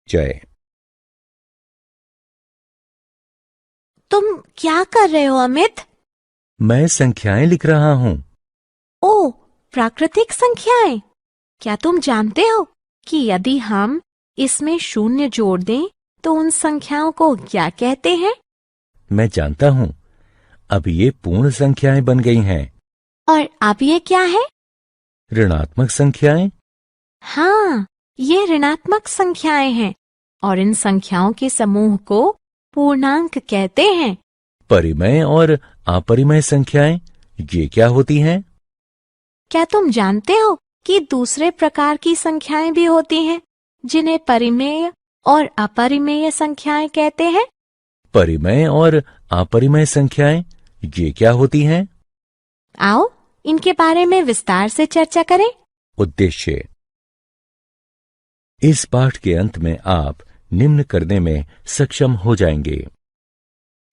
जय। तुम क्या कर रहे हो अमित? मैं संख्याएं लिख रहा हूँ। ओ, प्राकृतिक संख्याएं। क्या तुम जानते हो कि यदि हम इसमें शून्य जोड़ दें तो उन संख्याओं को क्या कहते हैं? मैं जानता हूँ। अब ये पूर्ण संख्याएं बन गई हैं। और अब ये क्या है? ऋणात्मक संख्याएं। हाँ, ये ऋणात्मक संख्याएं हैं और इन संख्याओं के समूह को पूर्णांक कहते हैं। परिमेय और अपरिमेय संख्याएं, ये क्या होती हैं? क्या तुम जानते हो कि दूसरे प्रकार की संख्याएं भी होती हैं जिन्हें परिमेय और अपरिमेय संख्याएं कहते हैं? परिमेय और अपरिमेय संख्याएं, ये क्या होती हैं? आओ इनके बारे में विस्तार से चर्चा करें। उद्देश्य। इस पाठ के अंत में आप निम्न करने में सक्षम हो जाएंगे: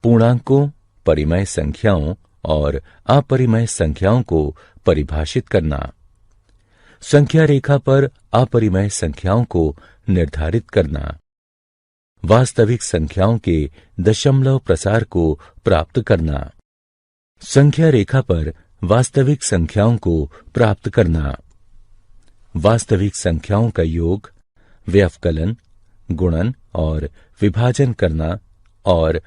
पूर्णांकों, परिमेय संख्याओं और अपरिमेय संख्याओं को परिभाषित करना, संख्या रेखा पर अपरिमेय संख्याओं को निर्धारित करना, वास्तविक संख्याओं के दशमलव प्रसार को प्राप्त करना, संख्या रेखा पर वास्तविक संख्याओं को प्राप्त करना, वास्तविक संख्याओं का योग, व्यवकलन, गुणन और विभाजन करना और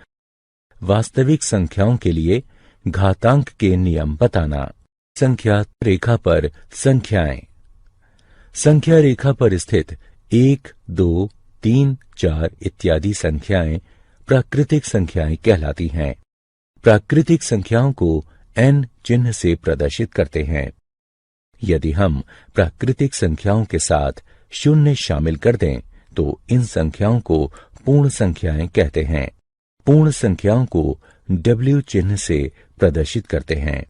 वास्तविक संख्याओं के लिए घातांक के नियम बताना। संख्या रेखा पर संख्याएं। संख्या रेखा पर स्थित 1, 2, 3, 4 इत्यादि संख्याएं प्राकृतिक संख्याएं कहलाती हैं। प्राकृतिक संख्याओं को n चिन्ह से प्रदर्शित करते हैं। यदि हम प्राकृतिक संख्याओं के साथ शून्य शामिल कर दें तो इन संख्याओं को पूर्ण संख्याएं कहते हैं। पूर्ण संख्याओं को W चिन्ह से प्रदर्शित करते हैं।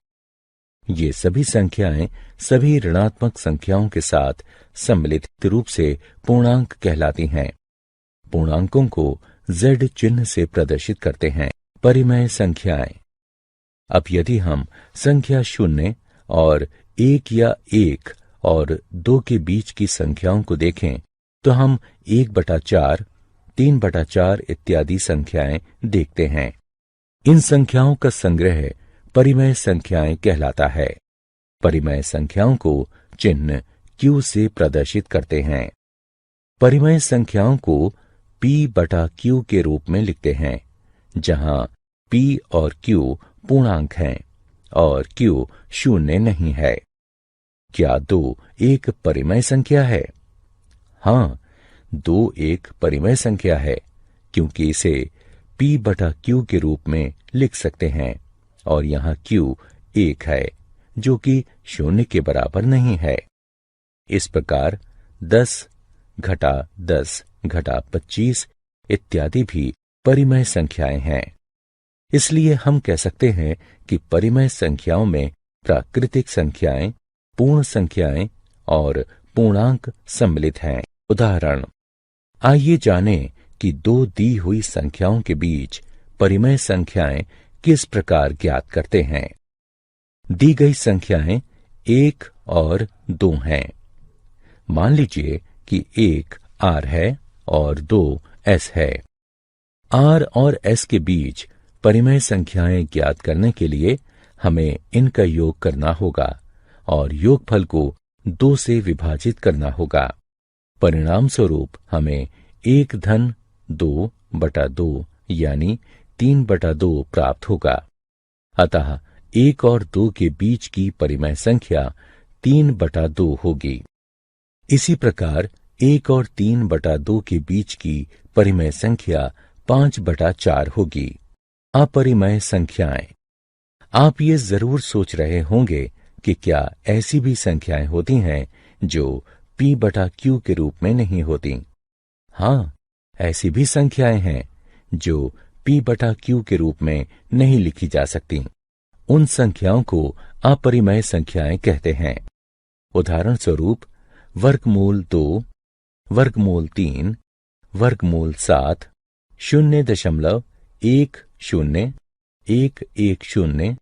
ये सभी संख्याएं सभी ऋणात्मक संख्याओं के साथ सम्मिलित रूप से पूर्णांक कहलाती हैं। पूर्णांकों को Z चिन्ह से प्रदर्शित करते हैं। परिमेय संख्याएं। अब यदि हम संख्या 0 और 1 या 1 और 2 के बीच की संख्याओं को देखें तो हम 1/4, 3/4 इत्यादि संख्याएं देखते हैं। इन संख्याओं का संग्रह परिमेय संख्याएं कहलाता है। परिमेय संख्याओं को चिन्ह Q से प्रदर्शित करते हैं। परिमेय संख्याओं को P/Q के रूप में लिखते हैं, जहां P और Q पूर्णांक हैं और Q शून्य नहीं है। क्या 2 एक परिमेय संख्या है? हाँ, 2 एक परिमेय संख्या है क्योंकि इसे P/Q के रूप में लिख सकते हैं और यहाँ Q 1 है जो कि शून्य के बराबर नहीं है। इस प्रकार 10 घटा 10 घटा 25 इत्यादि भी परिमेय संख्याएं हैं। इसलिए हम कह सकते हैं कि परिमेय संख्याओं में प्राकृतिक संख्याएं, पूर्ण संख्याएं और पूर्णांक सम्मिलित हैं। उदाहरण, आइए जानें कि 2 दी हुई संख्याओं के बीच परिमेय संख्याएं किस प्रकार ज्ञात करते हैं। दी गई संख्याएं 1 और 2 हैं। मान लीजिए कि 1 R है और 2 S है। R और S के बीच परिमेय संख्याएं ज्ञात करने के लिए हमें इनका योग करना होगा और योगफल को 2 से विभाजित करना होगा। परिणाम स्वरूप हमें 1-2/2 यानी 3/2 प्राप्त होगा। अतः 1 और 2 के बीच की परिमेय संख्या 3/2 होगी। इसी प्रकार 1 और 3/2 के बीच की परिमेय संख्या 5/4 होगी। अपरिमेय संख्याएं। आप ये जरूर सोच रहे होंगे कि क्या ऐसी भी संख्याएं होती हैं जो P/Q के रूप में नहीं होती। हाँ, ऐसी भी संख्याएं हैं जो P/Q के रूप में नहीं लिखी जा सकती। उन संख्याओं को अपरिमेय संख्याएं कहते हैं। उदाहरण स्वरूप वर्गमूल 2, वर्गमूल 3, वर्गमूल 7, 0.10, 110, 1110,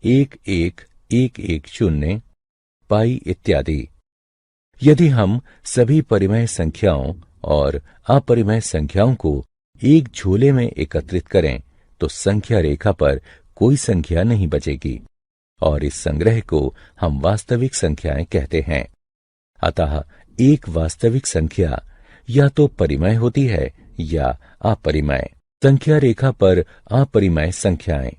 1110, पाई इत्यादि। यदि हम सभी परिमेय संख्याओं और अपरिमेय संख्याओं को एक झोले में एकत्रित करें तो संख्या रेखा पर कोई संख्या नहीं बचेगी और इस संग्रह को हम वास्तविक संख्याएं कहते हैं। अतः एक वास्तविक संख्या या तो परिमेय होती है या अपरिमेय। संख्या रेखा पर अपरिमेय संख्याएं।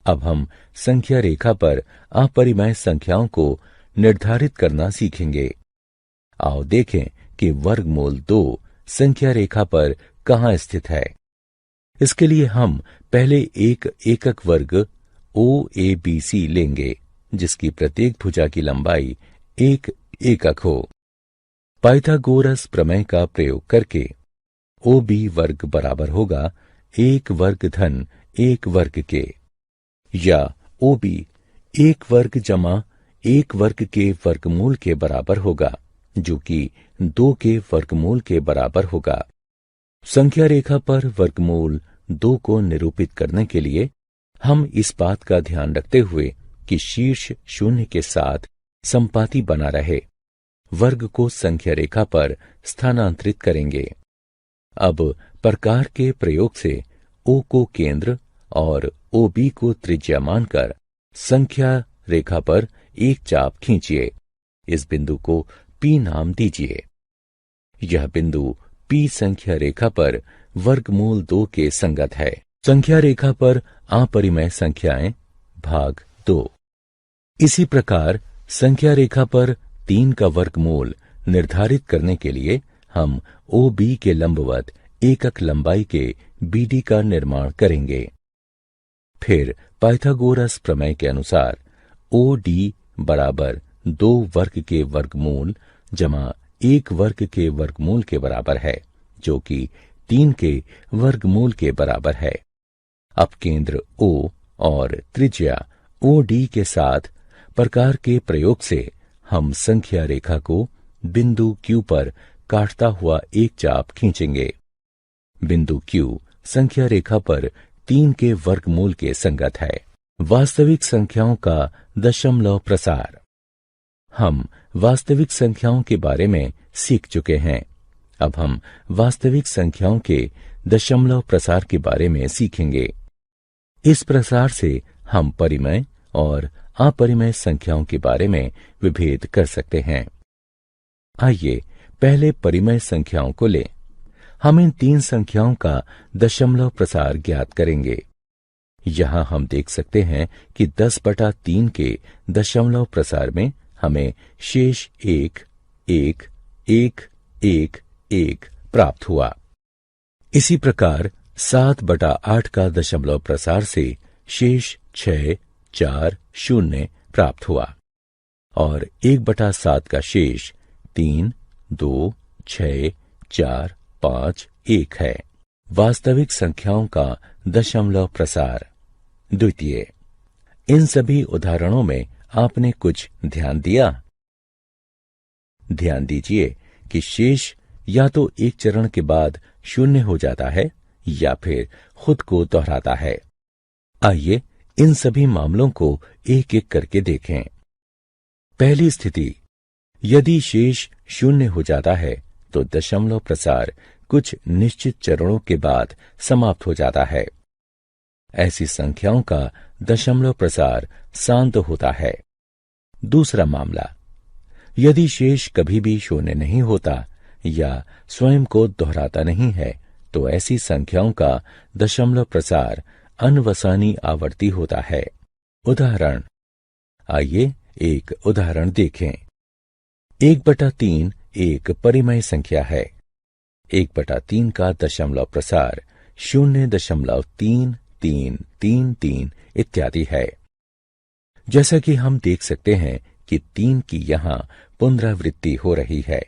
अब हम संख्या रेखा पर अपरिमेय संख्याओं को निर्धारित करना सीखेंगे। आओ देखें कि वर्गमूल 2 संख्या रेखा पर कहाँ स्थित है। इसके लिए हम पहले एक एकक वर्ग OABC लेंगे जिसकी प्रत्येक भुजा की लंबाई एक एकक हो। पाइथागोरस प्रमेय का प्रयोग करके OB वर्ग बराबर होगा 1 वर्ग धन 1 वर्ग के, या OB 1 वर्ग जमा 1 वर्ग के वर्गमूल के बराबर होगा जो कि 2 के वर्गमूल के बराबर होगा। संख्या रेखा पर वर्गमूल 2 को निरूपित करने के लिए हम इस बात का ध्यान रखते हुए कि शीर्ष शून्य के साथ संपाती बना रहे वर्ग को संख्या रेखा पर स्थानांतरित करेंगे। अब प्रकार के प्रयोग से O को केंद्र और OB को त्रिज्या मानकर संख्या रेखा पर एक चाप खींचिए। इस बिंदु को P नाम दीजिए। यह बिंदु P संख्या रेखा पर वर्गमूल 2 के संगत है। संख्या रेखा पर अपरिमेय संख्याएं भाग 2। इसी प्रकार संख्या रेखा पर 3 का वर्गमूल निर्धारित करने के लिए हम OB के लंबवत एकक लंबाई के BD का निर्माण करेंगे। फिर पाइथागोरस प्रमेय के अनुसार OD बराबर 2 वर्ग के वर्गमूल जमा 1 वर्ग के वर्गमूल के बराबर है जो कि 3 के वर्गमूल के बराबर है। अब केंद्र O और त्रिज्या OD के साथ प्रकार के प्रयोग से हम संख्या रेखा को बिंदु Q पर काटता हुआ एक चाप खींचेंगे। बिंदु Q संख्या रेखा पर 3 के वर्गमूल के संगत है। वास्तविक संख्याओं का दशमलव प्रसार। हम वास्तविक संख्याओं के बारे में सीख चुके हैं। अब हम वास्तविक संख्याओं के दशमलव प्रसार के बारे में सीखेंगे। इस प्रसार से हम परिमेय और अपरिमेय संख्याओं के बारे में विभेद कर सकते हैं। आइए पहले परिमेय संख्याओं को लें। हम इन 3 संख्याओं का दशमलव प्रसार ज्ञात करेंगे। यहां हम देख सकते हैं कि 10/3 के दशमलव प्रसार में हमें शेष 1, 1, 1, 1, 1 प्राप्त हुआ। इसी प्रकार 7/8 का दशमलव प्रसार से शेष 6, 4, 0 प्राप्त हुआ और 1/7 का शेष 3, 2, 6, 4, 5, 1 है। वास्तविक संख्याओं का दशमलव प्रसार। द्वितीय, इन सभी उदाहरणों में आपने कुछ ध्यान दिया? ध्यान दीजिए कि शेष या तो एक चरण के बाद 0 हो जाता है या फिर खुद को दोहराता है। आइए इन सभी मामलों को एक एक करके देखें। पहली स्थिति, यदि शेष 0 हो जाता है तो दशमलव प्रसार कुछ निश्चित चरणों के बाद समाप्त हो जाता है। ऐसी संख्याओं का दशमलव प्रसार शांत होता है। दूसरा मामला, यदि शेष कभी भी 0 नहीं होता या स्वयं को दोहराता नहीं है तो ऐसी संख्याओं का दशमलव प्रसार अनवसानी आवर्ती होता है। उदाहरण, आइए एक उदाहरण देखें। 1/3 एक परिमेय संख्या है। 1/3 का दशमलव प्रसार 0.3333 इत्यादि है। जैसा कि हम देख सकते हैं कि 3 की यहां पुनरावृत्ति हो रही है।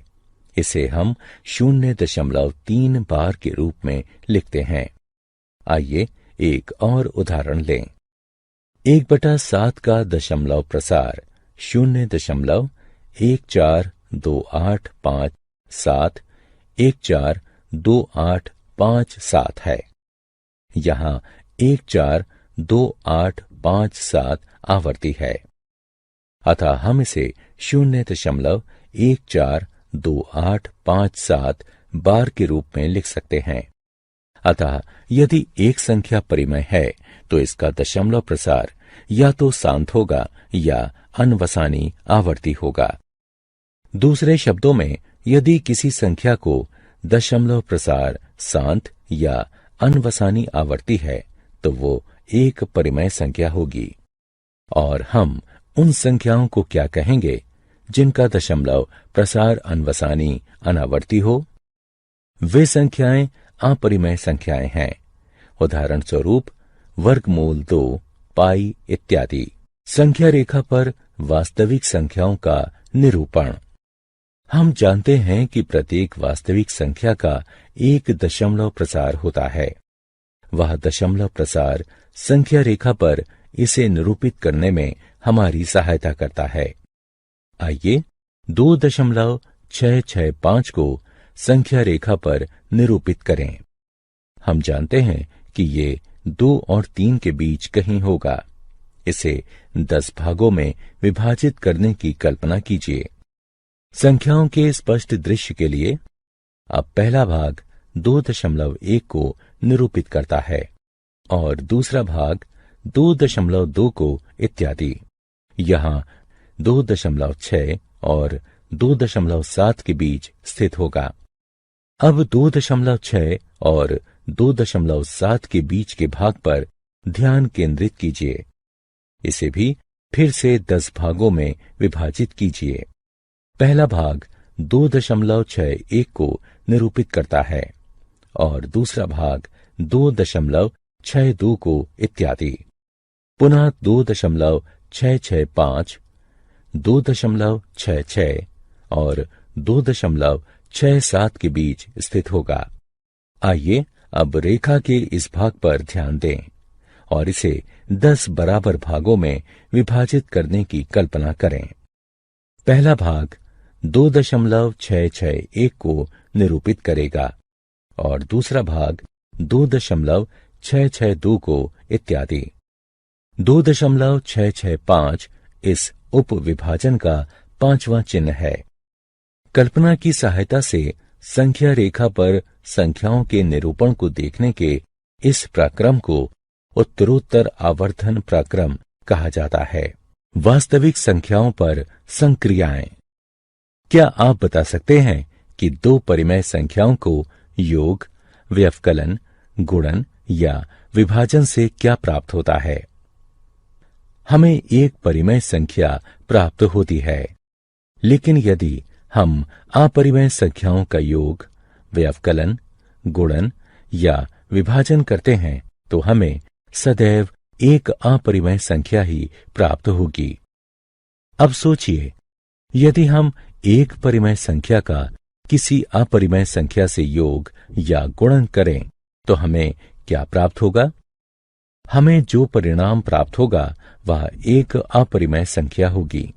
इसे हम 0.3 बार के रूप में लिखते हैं। आइए एक और उदाहरण लें। 1/7 का दशमलव प्रसार 0.142857 142857 है। यहाँ 142857 आवर्ती है, अतः हम इसे 0.1428 1 4 2 8 5 7 बार के रूप में लिख सकते हैं। अतः यदि एक संख्या परिमेय है तो इसका दशमलव प्रसार या तो शांत होगा या अनवसानी आवर्ती होगा। दूसरे शब्दों में, यदि किसी संख्या को दशमलव प्रसार शांत या अनवसानी आवर्ती है तो वो एक परिमेय संख्या होगी। और हम उन संख्याओं को क्या कहेंगे जिनका दशमलव प्रसार अनवसानी अनावर्ती हो? वे संख्याएं अपरिमेय संख्याएं हैं। उदाहरण स्वरूप वर्गमूल 2, पाई इत्यादि। संख्या रेखा पर वास्तविक संख्याओं का निरूपण। हम जानते हैं कि प्रत्येक वास्तविक संख्या का एक दशमलव प्रसार होता है। वह दशमलव प्रसार संख्या रेखा पर इसे निरूपित करने में हमारी सहायता करता है। आइए 2.665 को संख्या रेखा पर निरूपित करें। हम जानते हैं कि ये 2 और 3 के बीच कहीं होगा। इसे 10 भागों में विभाजित करने की कल्पना कीजिए। संख्याओं के स्पष्ट दृश्य के लिए अब पहला भाग 2.1 को निरूपित करता है और दूसरा भाग 2.2 को इत्यादि। यहाँ 2.6 और 2.7 के बीच स्थित होगा। अब 2.6 और 2.7 के बीच के भाग पर ध्यान केंद्रित कीजिए। इसे भी फिर से 10 भागों में विभाजित कीजिए। पहला भाग 2.61 को निरूपित करता है और दूसरा भाग 2.62 को इत्यादि। पुनः 2.665, 2.66 और 2.67 के बीच स्थित होगा। आइए अब रेखा के इस भाग पर ध्यान दें और इसे 10 बराबर भागों में विभाजित करने की कल्पना करें। पहला भाग 2.661 को निरूपित करेगा और दूसरा भाग 2.662 को इत्यादि। 2.665 इस उप विभाजन का 5वां चिन्ह है। कल्पना की सहायता से संख्या रेखा पर संख्याओं के निरूपण को देखने के इस प्रक्रम को उत्तरोत्तर आवर्धन प्रक्रम कहा जाता है। वास्तविक संख्याओं पर संक्रियाएं। क्या आप बता सकते हैं कि 2 परिमेय संख्याओं को योग, व्यवकलन, गुणन या विभाजन से क्या प्राप्त होता है? हमें एक परिमेय संख्या प्राप्त होती है, लेकिन यदि हम अपरिमेय संख्याओं का योग, व्यवकलन, गुणन या विभाजन करते हैं तो हमें सदैव एक अपरिमेय संख्या ही प्राप्त होगी। अब सोचिए, यदि हम एक परिमेय संख्या का किसी अपरिमेय संख्या से योग या गुणन करें तो हमें क्या प्राप्त होगा? हमें जो परिणाम प्राप्त होगा वह एक अपरिमेय संख्या होगी।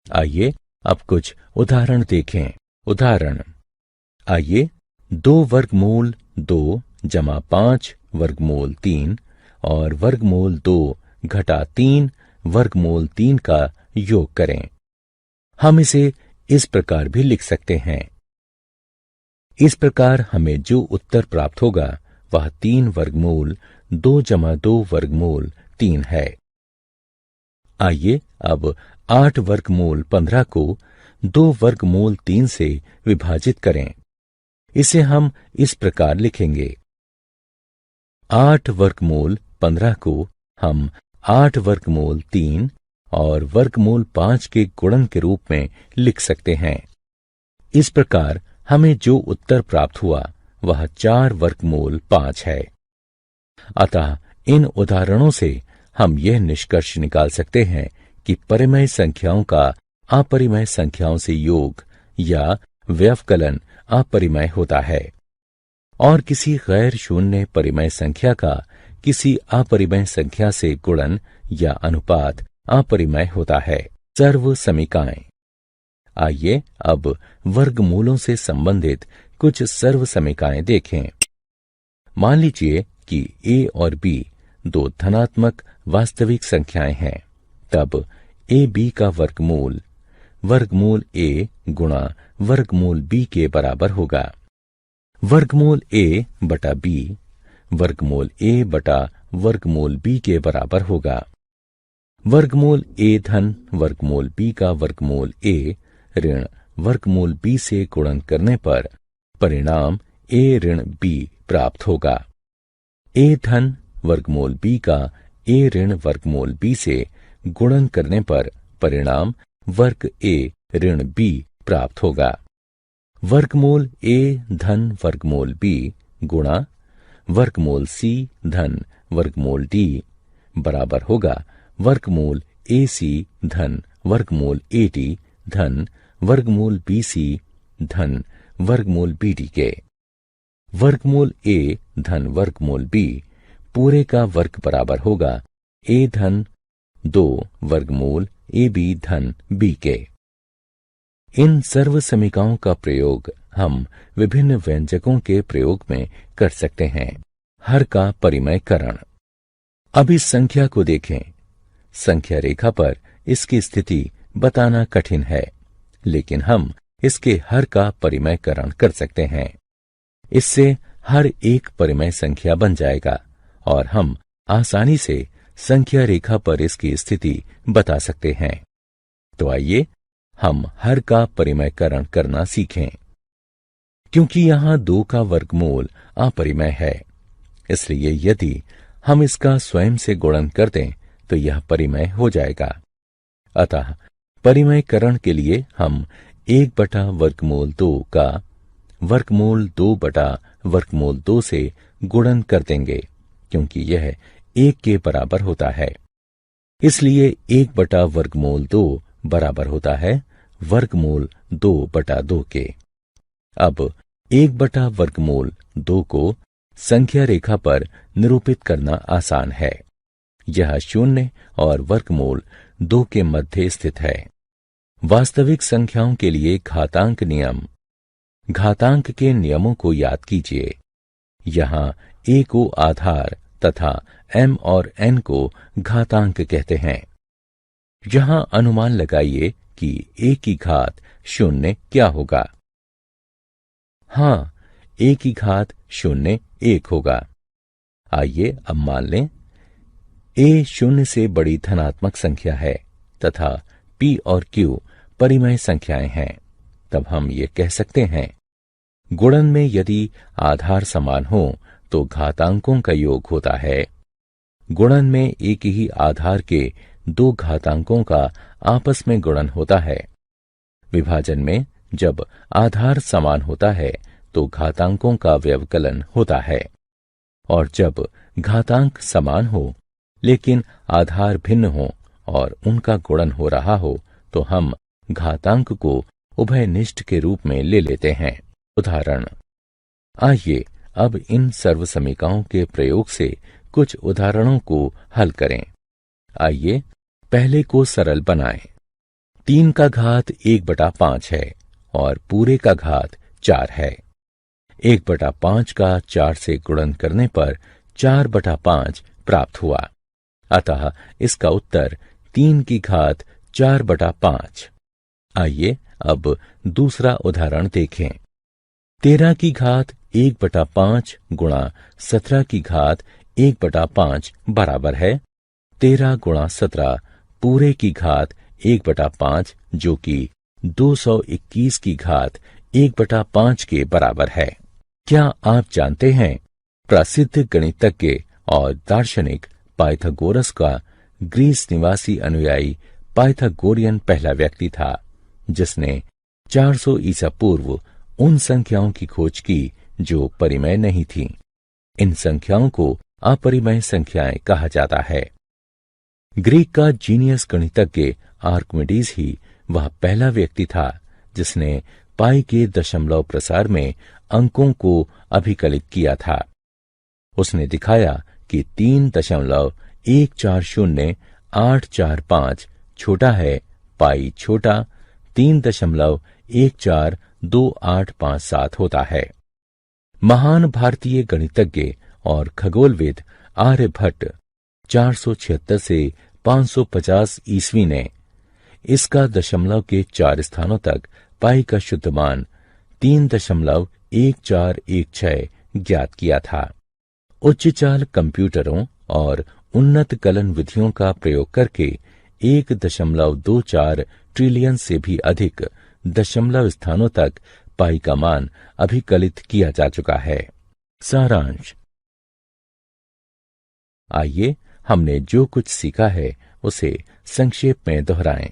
आइए अब कुछ उदाहरण देखें। उदाहरण, आइए 2 वर्गमूल 2 जमा 5 वर्गमूल 3 और वर्गमूल 2 घटा 3 वर्गमूल 3 का योग करें। हम इसे इस प्रकार भी लिख सकते हैं। इस प्रकार हमें जो उत्तर प्राप्त होगा वह 3 वर्गमूल 2 जमा 2 वर्गमूल 3 है। आइए अब 8 वर्गमूल 15 को 2 वर्गमूल 3 से विभाजित करें। इसे हम इस प्रकार लिखेंगे। 8 वर्गमूल 15 को हम 8 वर्गमूल 3 और वर्गमूल 5 के गुणन के रूप में लिख सकते हैं। इस प्रकार हमें जो उत्तर प्राप्त हुआ वह 4 वर्गमूल 5 है। अतः इन उदाहरणों से हम यह निष्कर्ष निकाल सकते हैं कि परिमेय संख्याओं का अपरिमेय संख्याओं से योग या व्यवकलन अपरिमेय होता है और किसी गैर शून्य परिमेय संख्या का किसी अपरिमेय संख्या से गुणन या अनुपात अपरिमेय होता है। सर्व समीकाएं। आइए अब वर्गमूलों से संबंधित कुछ सर्व समीकाएं देखें। मान लीजिए कि a और b 2 धनात्मक वास्तविक संख्याएं हैं, तब a b का वर्गमूल वर्गमूल a गुणा वर्गमूल b के बराबर होगा। वर्गमूल a बटा b वर्गमूल a बटा वर्गमूल b के बराबर होगा। वर्गमूल a धन वर्गमूल b का वर्गमूल a ऋण वर्गमूल b से गुणन करने पर परिणाम a ऋण b प्राप्त होगा। a धन वर्गमूल b का a ऋण वर्गमूल b से गुणन करने पर परिणाम वर्ग a ऋण b प्राप्त होगा। वर्गमूल a धन वर्गमूल b गुणा वर्गमूल c धन वर्गमूल d बराबर होगा वर्गमूल ac धन वर्गमूल ad धन वर्गमूल bc धन वर्गमूल bd के। वर्गमूल a धन वर्गमूल b पूरे का वर्ग बराबर होगा a धन 2 वर्गमूल ab धन b के। इन सर्व समीकरणों का प्रयोग हम विभिन्न व्यंजकों के प्रयोग में कर सकते हैं। हर का परिमयकरण। अब इस संख्या को देखें। संख्या रेखा पर इसकी स्थिति बताना कठिन है, लेकिन हम इसके हर का परिमयकरण कर सकते हैं। इससे हर एक परिमेय संख्या बन जाएगा और हम आसानी से संख्या रेखा पर इसकी स्थिति बता सकते हैं। तो आइए हम हर का परिमयकरण करना सीखें। क्योंकि यहां 2 का वर्गमूल अपरिमेय है, इसलिए यदि हम इसका स्वयं से गुणन कर दें तो यह परिमेय हो जाएगा। अतः परिमयकरण के लिए हम 1 बटा वर्गमूल 2 का वर्गमूल 2 बटा वर्गमूल 2 से गुणन कर देंगे, क्योंकि यह 1 के बराबर होता है। इसलिए 1 बटा वर्गमूल 2 बराबर होता है वर्गमूल 2 बटा 2 के। अब 1 बटा वर्गमूल 2 को संख्या रेखा पर निरूपित करना आसान है। यह 0 और वर्गमूल 2 के मध्य स्थित है। वास्तविक संख्याओं के लिए घातांक नियम। घातांक के नियमों को याद कीजिए। यहां a को आधार तथा m और n को घातांक कहते हैं। यहां अनुमान लगाइए कि a की घात 0 क्या होगा। हाँ, a की घात 0 1 होगा। आइए अब मान लें a 0 से बड़ी धनात्मक संख्या है तथा p और q परिमेय संख्याएं हैं। तब हम ये कह सकते हैं, गुणन में यदि आधार समान हो तो घातांकों का योग होता है। गुणन में एक ही आधार के 2 घातांकों का आपस में गुणन होता है। विभाजन में जब आधार समान होता है तो घातांकों का व्यवकलन होता है, और जब घातांक समान हो लेकिन आधार भिन्न हो और उनका गुणन हो रहा हो तो हम घातांक को उभयनिष्ठ के रूप में ले लेते हैं। उदाहरण। आइए अब इन सर्व समीकरणों के प्रयोग से कुछ उदाहरणों को हल करें। आइए पहले को सरल बनाएं। 3 का घात 1 बटा 5 है और पूरे का घात 4 है। 1 बटा 5 का 4 से गुणन करने पर 4 बटा 5 प्राप्त हुआ। अतः इसका उत्तर 3 की घात 4 बटा 5। आइए अब दूसरा उदाहरण देखें। 13 की घात 1 बटा 5 गुणा 17 की घात 1 बटा 5 बराबर है 13 गुणा 17 पूरे की घात 1 बटा 5, जो कि 221 की घात 1 बटा 5 के बराबर है। क्या आप जानते हैं, प्रसिद्ध गणितज्ञ और दार्शनिक पाइथागोरस का ग्रीस निवासी अनुयायी पाइथागोरियन पहला व्यक्ति था जिसने 400 ईसा पूर्व उन संख्याओं की खोज की जो परिमेय नहीं थीं। इन संख्याओं को अपरिमेय संख्याएं कहा जाता है। ग्रीक का जीनियस गणितज्ञ आर्किमिडीज ही वह पहला व्यक्ति था जिसने पाई के दशमलव प्रसार में अंकों को अभिकलित किया था। उसने दिखाया कि 3.140845 छोटा है पाई छोटा 3.142857 होता है। महान भारतीय गणितज्ञ और खगोलविद आर्यभट्ट 476 से 550 ईस्वी ने इसका दशमलव के 4 स्थानों तक पाई का शुद्ध मान 3.1416 ज्ञात किया था। उच्च चाल कंप्यूटरों और उन्नत कलन विधियों का प्रयोग करके 1.24 ट्रिलियन से भी अधिक दशमलव स्थानों तक पाई का मान अभिकलित किया जा चुका है। सारांश। आइए हमने जो कुछ सीखा है उसे संक्षेप में दोहराएं।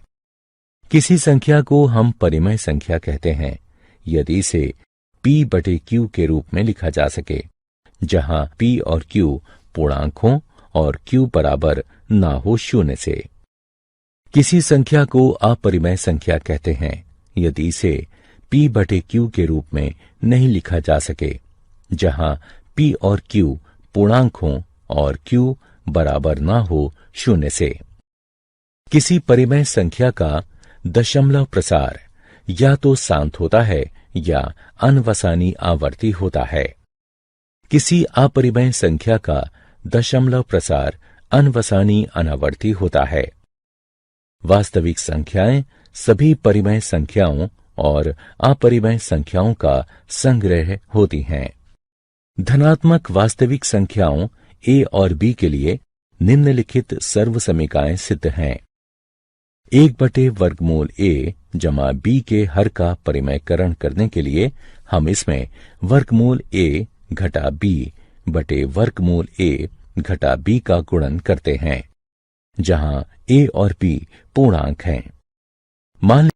किसी संख्या को हम परिमेय संख्या कहते हैं यदि इसे p/q के रूप में लिखा जा सके, जहां p और q पूर्णांक हों और q बराबर ना हो 0 से। किसी संख्या को अपरिमेय संख्या कहते हैं यदि इसे p/q के रूप में नहीं लिखा जा सके, जहां p और q पूर्णांक हों और q बराबर ना हो 0 से। किसी परिमेय संख्या का दशमलव प्रसार या तो शांत होता है या अनवसानी आवर्ती होता है। किसी अपरिमेय संख्या का दशमलव प्रसार अनवसानी अनावर्ती होता है। वास्तविक संख्याएं सभी परिमेय संख्याओं और अपरिमेय संख्याओं का संग्रह होती हैं। धनात्मक वास्तविक संख्याओं a और b के लिए निम्नलिखित सर्वसमीकाएं सिद्ध हैं। 1/वर्गमूल a जमा b के हर का परिमेयकरण करने के लिए हम इसमें वर्गमूल a घटा b बटे वर्गमूल a घटा b का गुणन करते हैं, जहां a और b पूर्णांक हैं। मान